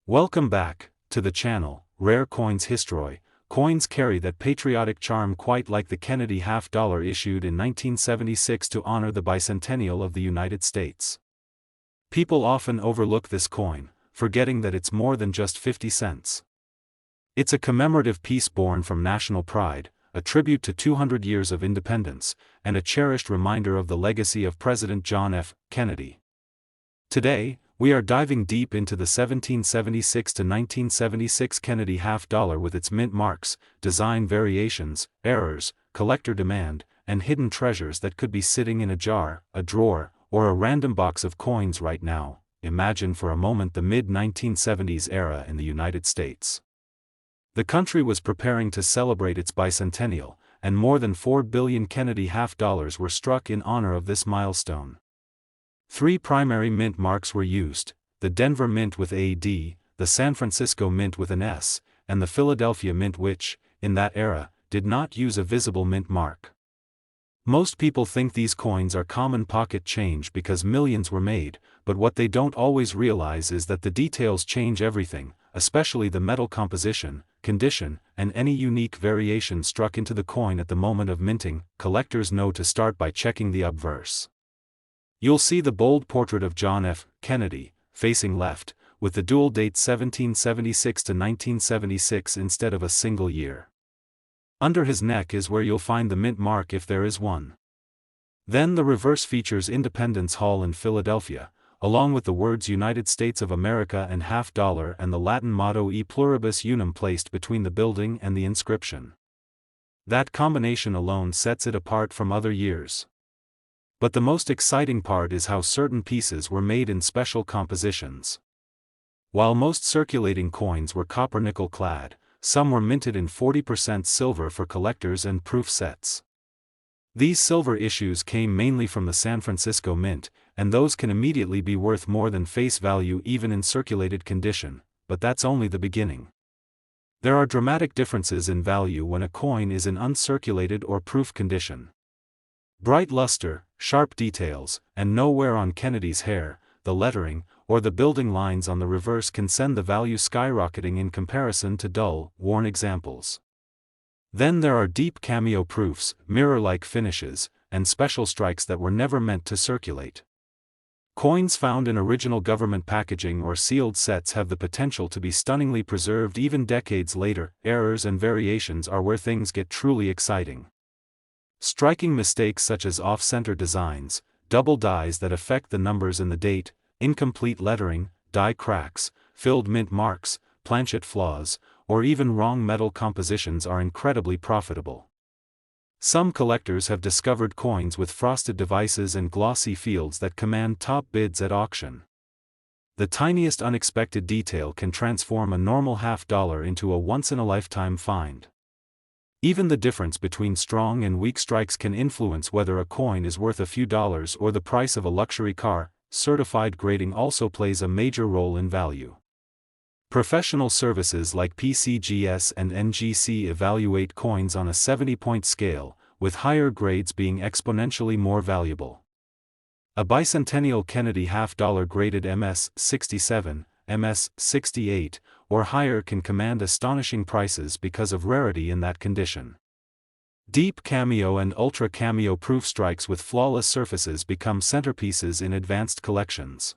Welcome back to the channel. Rare Coins History. Coins carry that patriotic charm quite like the Kennedy half-dollar issued in 1976 to honor the bicentennial of the United States. People often overlook this coin, forgetting that it's more than just 50 cents. It's a commemorative piece born from national pride, a tribute to 200 years of independence, and a cherished reminder of the legacy of President John F. Kennedy. Today, we are diving deep into the 1776 to 1976 Kennedy half-dollar with its mint marks, design variations, errors, collector demand, and hidden treasures that could be sitting in a jar, a drawer, or a random box of coins right now. Imagine for a moment the mid-1970s era in the United States. The country was preparing to celebrate its bicentennial, and more than 4 billion Kennedy half-dollars were struck in honor of this milestone. 3 primary mint marks were used: the Denver Mint with AD, the San Francisco Mint with an S, and the Philadelphia Mint which, in that era, did not use a visible mint mark. Most people think these coins are common pocket change because millions were made, but what they don't always realize is that the details change everything, especially the metal composition, condition, and any unique variation struck into the coin at the moment of minting. Collectors know to start by checking the obverse. You'll see the bold portrait of John F. Kennedy, facing left, with the dual date 1776 to 1976 instead of a single year. Under his neck is where you'll find the mint mark if there is one. Then the reverse features Independence Hall in Philadelphia, along with the words United States of America and half-dollar and the Latin motto E pluribus unum placed between the building and the inscription. That combination alone sets it apart from other years. But the most exciting part is how certain pieces were made in special compositions. While most circulating coins were copper-nickel clad, some were minted in 40% silver for collectors and proof sets. These silver issues came mainly from the San Francisco Mint, and those can immediately be worth more than face value even in circulated condition, but that's only the beginning. There are dramatic differences in value when a coin is in uncirculated or proof condition. Bright luster, sharp details, and no wear on Kennedy's hair, the lettering, or the building lines on the reverse can send the value skyrocketing in comparison to dull, worn examples. Then there are deep cameo proofs, mirror-like finishes, and special strikes that were never meant to circulate. Coins found in original government packaging or sealed sets have the potential to be stunningly preserved even decades later. Errors and variations are where things get truly exciting. Striking mistakes such as off-center designs, double dies that affect the numbers in the date, incomplete lettering, die cracks, filled mint marks, planchet flaws, or even wrong metal compositions are incredibly profitable. Some collectors have discovered coins with frosted devices and glossy fields that command top bids at auction. The tiniest unexpected detail can transform a normal half-dollar into a once-in-a-lifetime find. Even the difference between strong and weak strikes can influence whether a coin is worth a few dollars or the price of a luxury car. Certified grading also plays a major role in value. Professional services like PCGS and NGC evaluate coins on a 70-point scale, with higher grades being exponentially more valuable. A bicentennial Kennedy half-dollar graded MS-67, MS-68, or higher can command astonishing prices because of rarity in that condition. Deep cameo and ultra cameo proof strikes with flawless surfaces become centerpieces in advanced collections.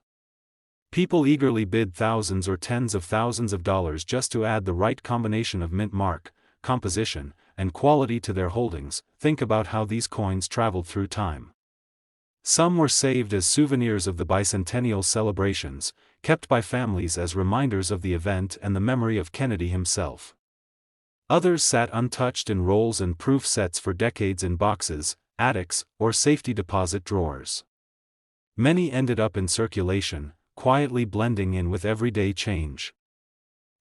People eagerly bid thousands or tens of thousands of dollars just to add the right combination of mint mark, composition, and quality to their holdings. Think about how these coins traveled through time. Some were saved as souvenirs of the bicentennial celebrations, kept by families as reminders of the event and the memory of Kennedy himself. Others sat untouched in rolls and proof sets for decades in boxes, attics, or safety deposit drawers. Many ended up in circulation, quietly blending in with everyday change.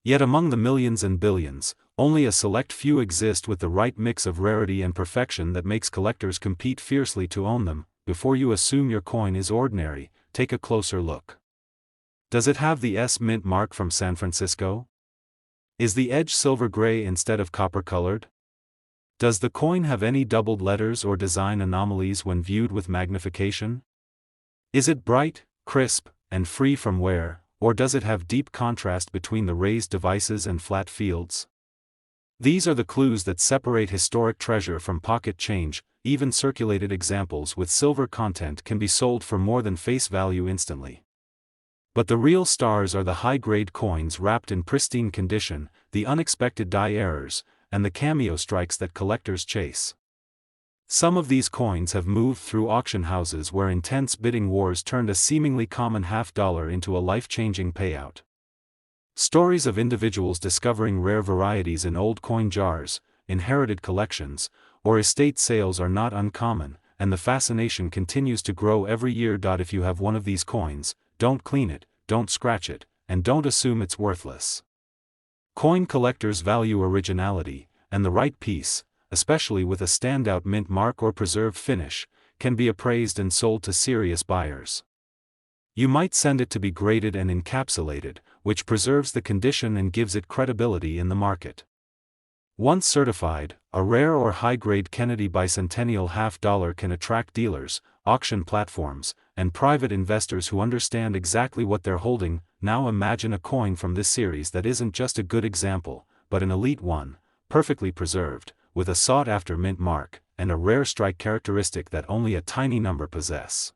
Yet among the millions and billions, only a select few exist with the right mix of rarity and perfection that makes collectors compete fiercely to own them. Before you assume your coin is ordinary, take a closer look. Does it have the S mint mark from San Francisco? Is the edge silver gray instead of copper-colored? Does the coin have any doubled letters or design anomalies when viewed with magnification? Is it bright, crisp, and free from wear, or does it have deep contrast between the raised devices and flat fields? These are the clues that separate historic treasure from pocket change. Even circulated examples with silver content can be sold for more than face value instantly. But the real stars are the high-grade coins wrapped in pristine condition, the unexpected die errors, and the cameo strikes that collectors chase. Some of these coins have moved through auction houses where intense bidding wars turned a seemingly common $50 into a life-changing payout. Stories of individuals discovering rare varieties in old coin jars, inherited collections, or estate sales are not uncommon, and the fascination continues to grow every year. If you have one of these coins, don't clean it, don't scratch it, and don't assume it's worthless. Coin collectors value originality, and the right piece, especially with a standout mint mark or preserved finish, can be appraised and sold to serious buyers. You might send it to be graded and encapsulated, which preserves the condition and gives it credibility in the market. Once certified, a rare or high-grade Kennedy Bicentennial $50 can attract dealers, auction platforms, and private investors who understand exactly what they're holding. Now imagine a coin from this series that isn't just a good example, but an elite one, perfectly preserved, with a sought-after mint mark, and a rare strike characteristic that only a tiny number possess.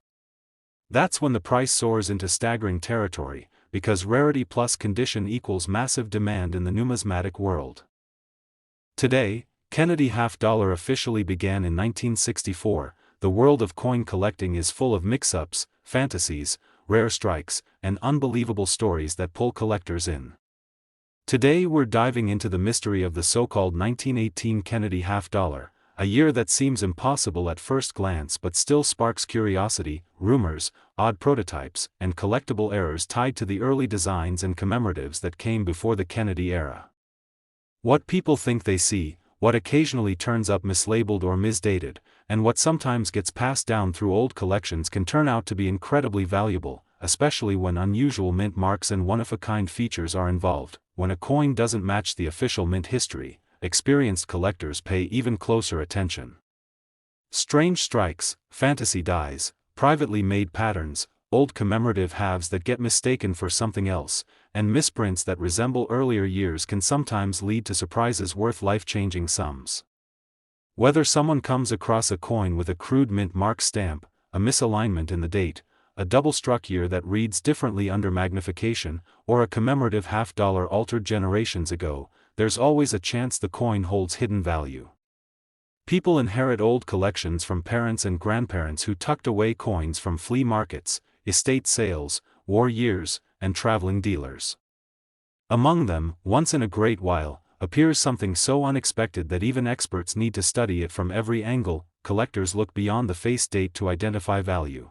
That's when the price soars into staggering territory, because rarity plus condition equals massive demand in the numismatic world. Today, Kennedy $50 officially began in 1964. The world of coin collecting is full of mix-ups, fantasies, rare strikes, and unbelievable stories that pull collectors in. Today we're diving into the mystery of the so-called 1918 Kennedy $50, a year that seems impossible at first glance but still sparks curiosity, rumors, odd prototypes, and collectible errors tied to the early designs and commemoratives that came before the Kennedy era. What people think they see, what occasionally turns up mislabeled or misdated, and what sometimes gets passed down through old collections can turn out to be incredibly valuable, especially when unusual mint marks and one-of-a-kind features are involved. When a coin doesn't match the official mint history, experienced collectors pay even closer attention. Strange strikes, fantasy dies, privately made patterns, old commemorative halves that get mistaken for something else, and misprints that resemble earlier years can sometimes lead to surprises worth life-changing sums. Whether someone comes across a coin with a crude mint mark stamp, a misalignment in the date, a double-struck year that reads differently under magnification, or a commemorative $50 altered generations ago, there's always a chance the coin holds hidden value. People inherit old collections from parents and grandparents who tucked away coins from flea markets, estate sales, war years, and traveling dealers. Among them, once in a great while, appears something so unexpected that even experts need to study it from every angle. Collectors look beyond the face date to identify value.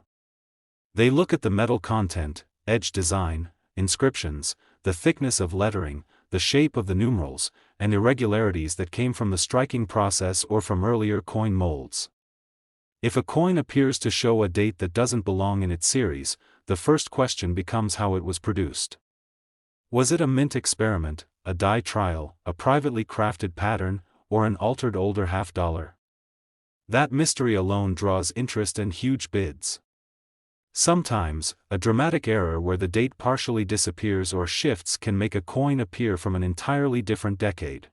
They look at the metal content, edge design, inscriptions, the thickness of lettering, the shape of the numerals, and irregularities that came from the striking process or from earlier coin molds. If a coin appears to show a date that doesn't belong in its series, the first question becomes how it was produced. Was it a mint experiment, a die trial, a privately crafted pattern, or an altered older $50? That mystery alone draws interest and huge bids. Sometimes, a dramatic error where the date partially disappears or shifts can make a coin appear from an entirely different decade.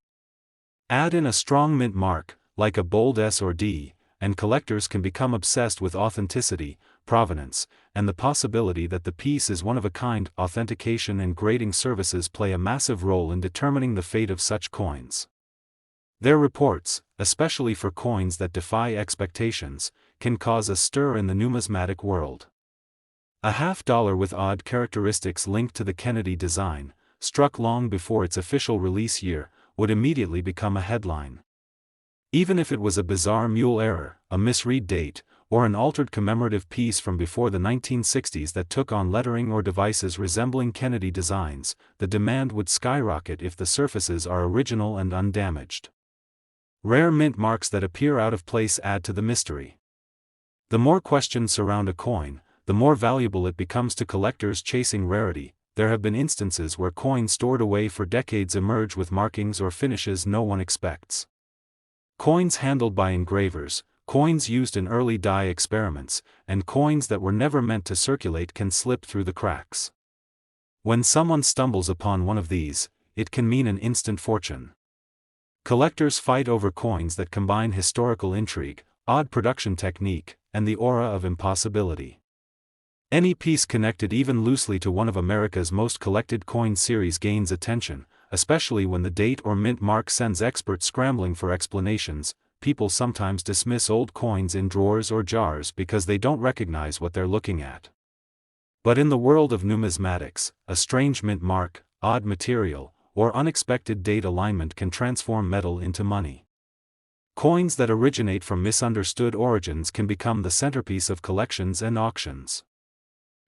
Add in a strong mint mark, like a bold S or D, and collectors can become obsessed with authenticity, provenance, and the possibility that the piece is one of a kind. Authentication and grading services play a massive role in determining the fate of such coins. Their reports, especially for coins that defy expectations, can cause a stir in the numismatic world. A $50 with odd characteristics linked to the Kennedy design, struck long before its official release year, would immediately become a headline. Even if it was a bizarre mule error, a misread date, or an altered commemorative piece from before the 1960s that took on lettering or devices resembling Kennedy designs, the demand would skyrocket if the surfaces are original and undamaged. Rare mint marks that appear out of place add to the mystery. The more questions surround a coin, the more valuable it becomes to collectors chasing rarity. There have been instances where coins stored away for decades emerge with markings or finishes no one expects. Coins handled by engravers, coins used in early die experiments, and coins that were never meant to circulate can slip through the cracks. When someone stumbles upon one of these, it can mean an instant fortune. Collectors fight over coins that combine historical intrigue, odd production technique, and the aura of impossibility. Any piece connected even loosely to one of America's most collected coin series gains attention, especially when the date or mint mark sends experts scrambling for explanations. People sometimes dismiss old coins in drawers or jars because they don't recognize what they're looking at. But in the world of numismatics, a strange mint mark, odd material, or unexpected date alignment can transform metal into money. Coins that originate from misunderstood origins can become the centerpiece of collections and auctions.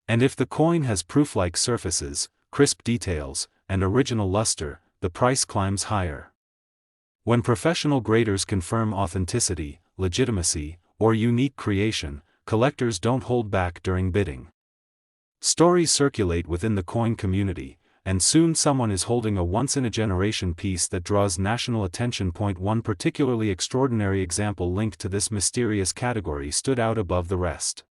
And if the coin has proof-like surfaces, crisp details, and original luster, the price climbs higher. When professional graders confirm authenticity, legitimacy, or unique creation, collectors don't hold back during bidding. Stories circulate within the coin community, and soon someone is holding a once-in-a-generation piece that draws national attention. One particularly extraordinary example linked to this mysterious category stood out above the rest.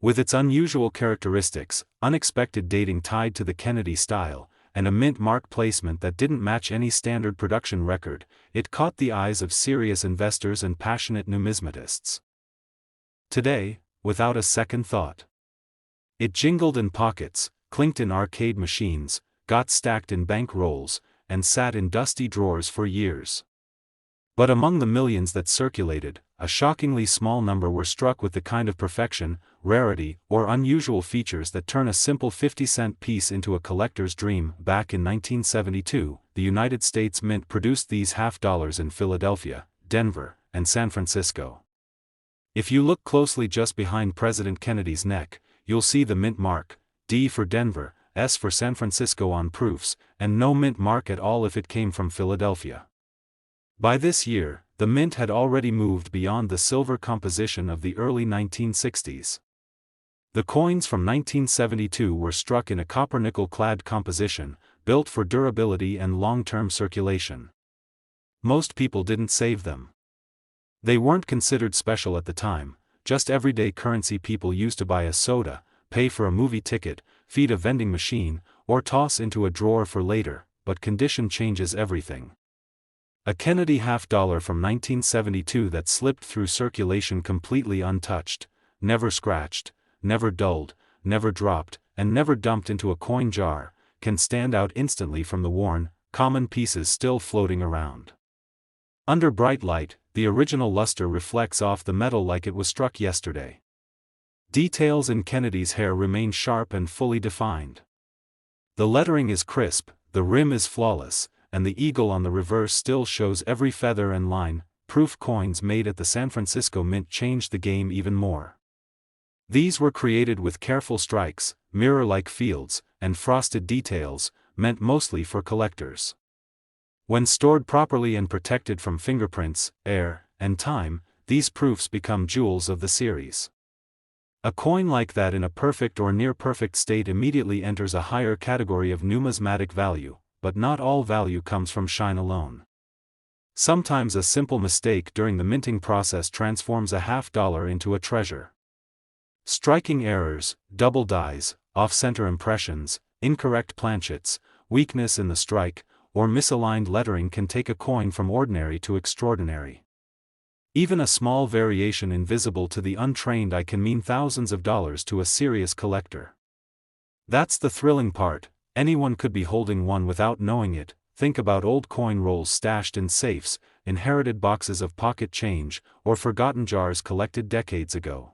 With its unusual characteristics, unexpected dating tied to the Kennedy style, and a mint mark placement that didn't match any standard production record, it caught the eyes of serious investors and passionate numismatists. Today, without a second thought, it jingled in pockets, clinked in arcade machines, got stacked in bank rolls, and sat in dusty drawers for years. But among the millions that circulated, a shockingly small number were struck with the kind of perfection, rarity, or unusual features that turn a simple 50-cent piece into a collector's dream. Back in 1972, the United States Mint produced these half-dollars in Philadelphia, Denver, and San Francisco. If you look closely just behind President Kennedy's neck, you'll see the mint mark, D for Denver, S for San Francisco on proofs, and no mint mark at all if it came from Philadelphia. By this year, the mint had already moved beyond the silver composition of the early 1960s. The coins from 1972 were struck in a copper-nickel-clad composition, built for durability and long-term circulation. Most people didn't save them. They weren't considered special at the time, just everyday currency people used to buy a soda, pay for a movie ticket, feed a vending machine, or toss into a drawer for later. But condition changes everything. A Kennedy half-dollar from 1972 that slipped through circulation completely untouched, never scratched, never dulled, never dropped, and never dumped into a coin jar, can stand out instantly from the worn, common pieces still floating around. Under bright light, the original luster reflects off the metal like it was struck yesterday. Details in Kennedy's hair remain sharp and fully defined. The lettering is crisp, the rim is flawless, and the eagle on the reverse still shows every feather and line. Proof coins made at the San Francisco Mint changed the game even more. These were created with careful strikes, mirror-like fields, and frosted details, meant mostly for collectors. When stored properly and protected from fingerprints, air, and time, these proofs become jewels of the series. A coin like that in a perfect or near-perfect state immediately enters a higher category of numismatic value. But not all value comes from shine alone. Sometimes a simple mistake during the minting process transforms a half-dollar into a treasure. Striking errors, double dies, off-center impressions, incorrect planchets, weakness in the strike, or misaligned lettering can take a coin from ordinary to extraordinary. Even a small variation invisible to the untrained eye can mean thousands of dollars to a serious collector. That's the thrilling part. Anyone could be holding one without knowing it. Think about old coin rolls stashed in safes, inherited boxes of pocket change, or forgotten jars collected decades ago.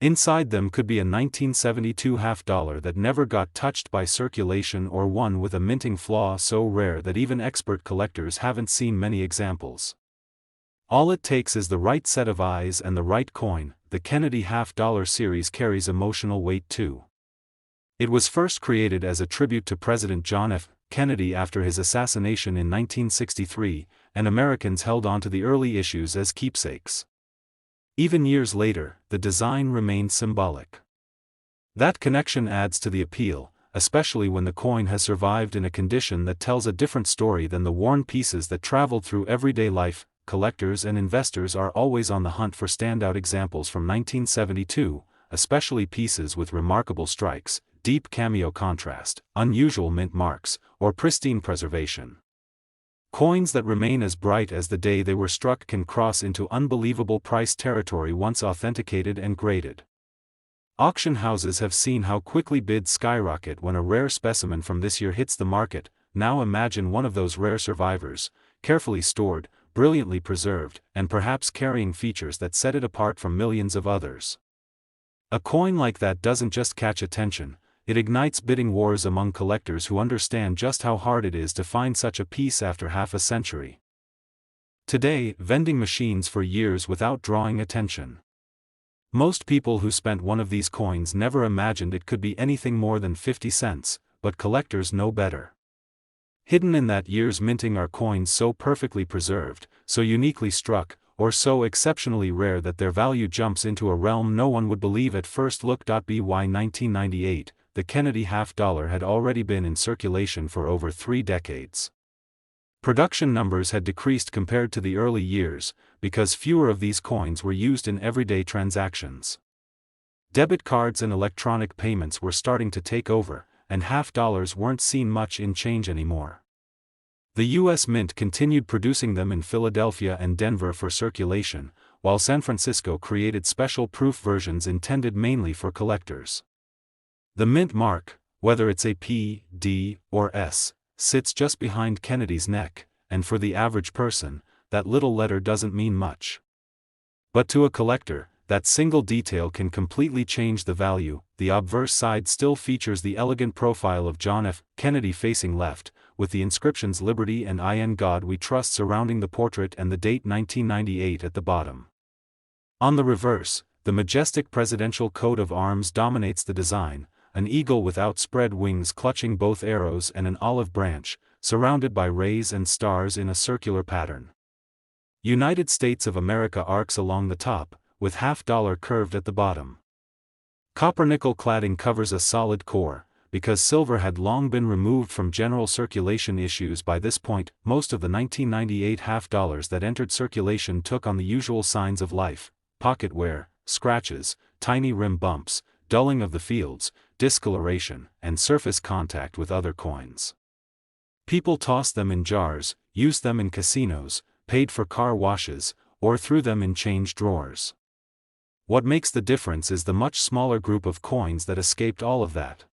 Inside them could be a 1972 half-dollar that never got touched by circulation, or one with a minting flaw so rare that even expert collectors haven't seen many examples. All it takes is the right set of eyes and the right coin. The Kennedy half-dollar series carries emotional weight too. It was first created as a tribute to President John F. Kennedy after his assassination in 1963, and Americans held onto the early issues as keepsakes. Even years later, the design remained symbolic. That connection adds to the appeal, especially when the coin has survived in a condition that tells a different story than the worn pieces that traveled through everyday life. Collectors and investors are always on the hunt for standout examples from 1972, especially pieces with remarkable strikes, deep cameo contrast, unusual mint marks, or pristine preservation. Coins that remain as bright as the day they were struck can cross into unbelievable price territory once authenticated and graded. Auction houses have seen how quickly bids skyrocket when a rare specimen from this year hits the market. Now imagine one of those rare survivors, carefully stored, brilliantly preserved, and perhaps carrying features that set it apart from millions of others. A coin like that doesn't just catch attention, it ignites bidding wars among collectors who understand just how hard it is to find such a piece after half a century. Today, vending machines for years without drawing attention. Most people who spent one of these coins never imagined it could be anything more than 50 cents, but collectors know better. Hidden in that year's minting are coins so perfectly preserved, so uniquely struck, or so exceptionally rare that their value jumps into a realm no one would believe at first look. By 1998, the Kennedy half-dollar had already been in circulation for over 3 decades. Production numbers had decreased compared to the early years, because fewer of these coins were used in everyday transactions. Debit cards and electronic payments were starting to take over, and half-dollars weren't seen much in change anymore. The U.S. Mint continued producing them in Philadelphia and Denver for circulation, while San Francisco created special proof versions intended mainly for collectors. The mint mark, whether it's a P, D, or S, sits just behind Kennedy's neck, and for the average person, that little letter doesn't mean much. But to a collector, that single detail can completely change the value. The obverse side still features the elegant profile of John F. Kennedy facing left, with the inscriptions Liberty and In God We Trust surrounding the portrait and the date 1998 at the bottom. On the reverse, the majestic presidential coat of arms dominates the design, an eagle with outspread wings clutching both arrows and an olive branch, surrounded by rays and stars in a circular pattern. United States of America arcs along the top, with half-dollar curved at the bottom. Copper-nickel cladding covers a solid core. Because silver had long been removed from general circulation issues by this point, most of the 1998 half-dollars that entered circulation took on the usual signs of life: pocket wear, scratches, tiny rim bumps, dulling of the fields, discoloration, and surface contact with other coins. People tossed them in jars, used them in casinos, paid for car washes, or threw them in change drawers. What makes the difference is the much smaller group of coins that escaped all of that.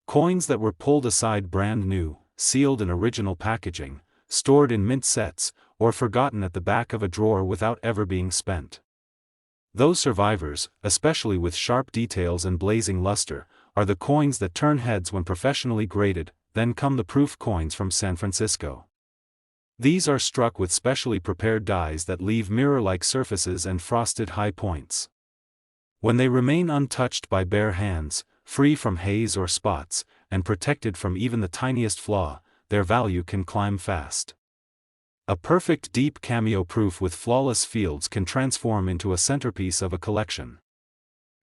Coins that were pulled aside brand new, sealed in original packaging, stored in mint sets, or forgotten at the back of a drawer without ever being spent. Those survivors, especially with sharp details and blazing luster, are the coins that turn heads when professionally graded. Then come the proof coins from San Francisco. These are struck with specially prepared dies that leave mirror-like surfaces and frosted high points. When they remain untouched by bare hands, free from haze or spots, and protected from even the tiniest flaw, their value can climb fast. A perfect deep cameo proof with flawless fields can transform into a centerpiece of a collection.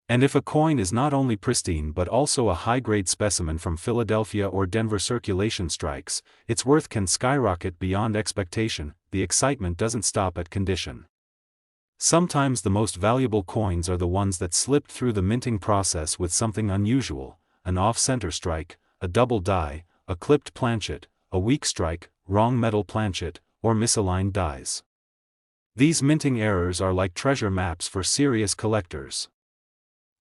And if a coin is not only pristine but also a high-grade specimen from Philadelphia or Denver circulation strikes, its worth can skyrocket beyond expectation. The excitement doesn't stop at condition. Sometimes the most valuable coins are the ones that slipped through the minting process with something unusual: an off-center strike, a double die, a clipped planchet, a weak strike, wrong metal planchet, or misaligned dies. These minting errors are like treasure maps for serious collectors.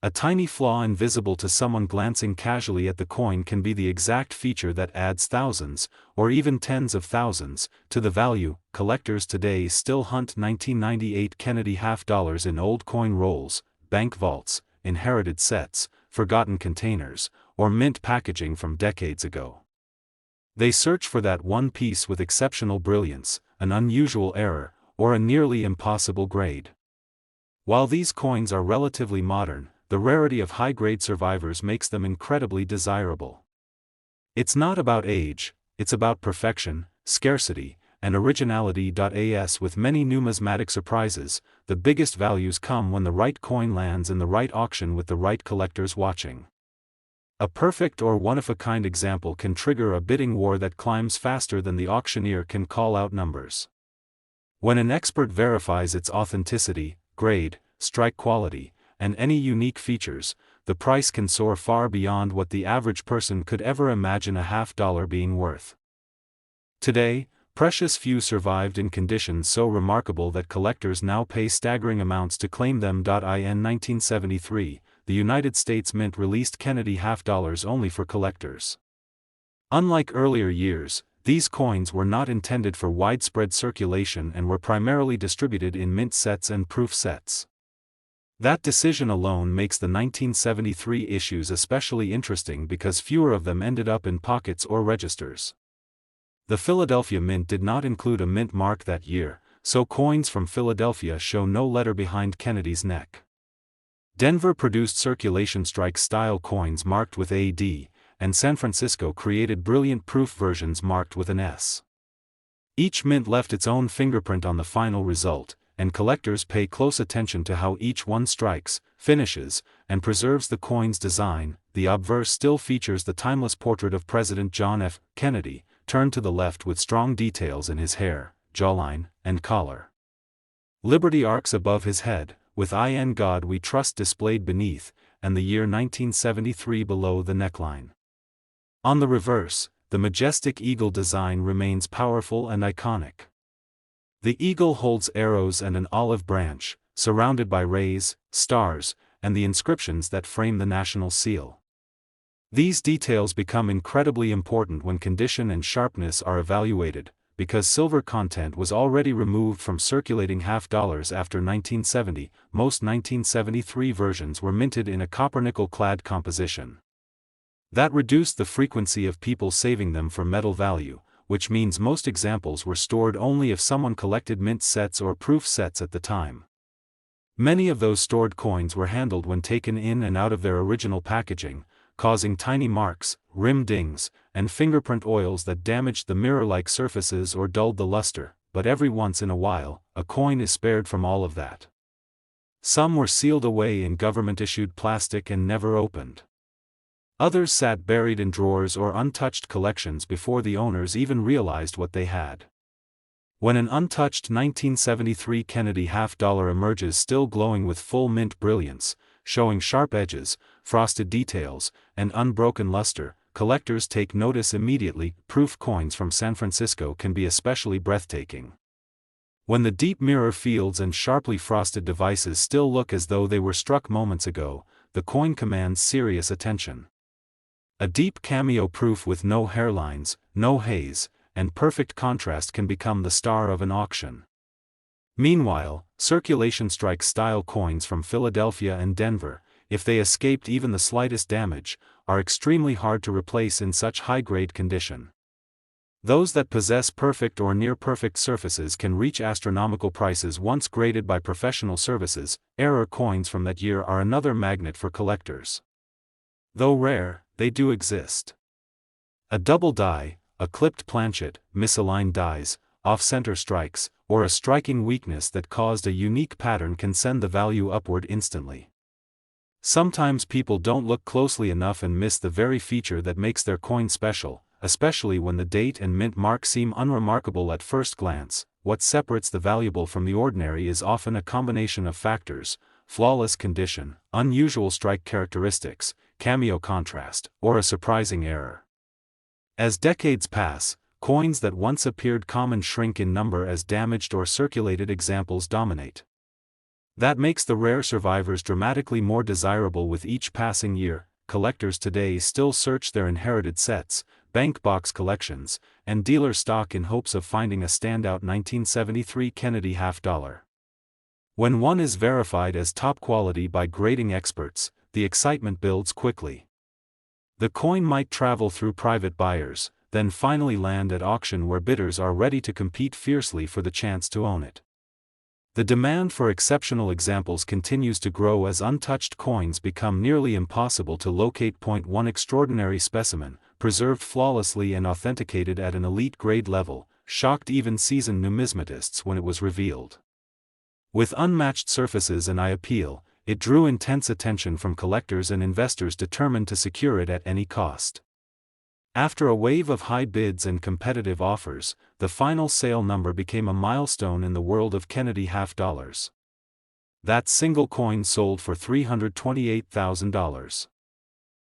A tiny flaw invisible to someone glancing casually at the coin can be the exact feature that adds thousands, or even tens of thousands, to the value. Collectors today still hunt 1998 Kennedy half-dollars in old coin rolls, bank vaults, inherited sets, forgotten containers, or mint packaging from decades ago. They search for that one piece with exceptional brilliance, an unusual error, or a nearly impossible grade. While these coins are relatively modern, the rarity of high-grade survivors makes them incredibly desirable. It's not about age, it's about perfection, scarcity, and originality. As with many numismatic surprises, the biggest values come when the right coin lands in the right auction with the right collectors watching. A perfect or one-of-a-kind example can trigger a bidding war that climbs faster than the auctioneer can call out numbers. When an expert verifies its authenticity, grade, strike quality, and any unique features, the price can soar far beyond what the average person could ever imagine a $50 being worth. Today, precious few survived in conditions so remarkable that collectors now pay staggering amounts to claim them. In 1973, the United States Mint released Kennedy $50 only for collectors. Unlike earlier years, these coins were not intended for widespread circulation and were primarily distributed in mint sets and proof sets. That decision alone makes the 1973 issues especially interesting because fewer of them ended up in pockets or registers. The Philadelphia Mint did not include a mint mark that year, so coins from Philadelphia show no letter behind Kennedy's neck. Denver produced circulation strike-style coins marked with AD, and San Francisco created brilliant proof versions marked with an S. Each mint left its own fingerprint on the final result, and collectors pay close attention to how each one strikes, finishes, and preserves the coin's design. The obverse still features the timeless portrait of President John F. Kennedy, turned to the left with strong details in his hair, jawline, and collar. Liberty arcs above his head, with "In God We Trust" displayed beneath, and the year 1973 below the neckline. On the reverse, the majestic eagle design remains powerful and iconic. The eagle holds arrows and an olive branch, surrounded by rays, stars, and the inscriptions that frame the national seal. These details become incredibly important when condition and sharpness are evaluated, because silver content was already removed from circulating $50 after 1970. Most 1973 versions were minted in a copper-nickel-clad composition. That reduced the frequency of people saving them for metal value, which means most examples were stored only if someone collected mint sets or proof sets at the time. Many of those stored coins were handled when taken in and out of their original packaging, causing tiny marks, rim dings, and fingerprint oils that damaged the mirror-like surfaces or dulled the luster, but every once in a while, a coin is spared from all of that. Some were sealed away in government-issued plastic and never opened. Others sat buried in drawers or untouched collections before the owners even realized what they had. When an untouched 1973 Kennedy $50 emerges still glowing with full mint brilliance, showing sharp edges, frosted details, and unbroken luster, collectors take notice immediately. Proof coins from San Francisco can be especially breathtaking. When the deep mirror fields and sharply frosted devices still look as though they were struck moments ago, the coin commands serious attention. A deep cameo proof with no hairlines, no haze, and perfect contrast can become the star of an auction. Meanwhile, circulation strike-style coins from Philadelphia and Denver, if they escaped even the slightest damage, are extremely hard to replace in such high-grade condition. Those that possess perfect or near-perfect surfaces can reach astronomical prices once graded by professional services. Error coins from that year are another magnet for collectors. Though rare, they do exist. A double die, a clipped planchet, misaligned dies, off-center strikes, or a striking weakness that caused a unique pattern can send the value upward instantly. Sometimes people don't look closely enough and miss the very feature that makes their coin special, especially when the date and mint mark seem unremarkable at first glance. What separates the valuable from the ordinary is often a combination of factors: flawless condition, unusual strike characteristics, cameo contrast, or a surprising error. As decades pass, coins that once appeared common shrink in number as damaged or circulated examples dominate. That makes the rare survivors dramatically more desirable with each passing year. Collectors today still search their inherited sets, bank box collections, and dealer stock in hopes of finding a standout 1973 Kennedy $50. When one is verified as top quality by grading experts, the excitement builds quickly. The coin might travel through private buyers, then finally land at auction where bidders are ready to compete fiercely for the chance to own it. The demand for exceptional examples continues to grow as untouched coins become nearly impossible to locate. One extraordinary specimen, preserved flawlessly and authenticated at an elite grade level, shocked even seasoned numismatists when it was revealed. With unmatched surfaces and eye appeal, it drew intense attention from collectors and investors determined to secure it at any cost. After a wave of high bids and competitive offers, the final sale number became a milestone in the world of Kennedy $50. That single coin sold for $328,000.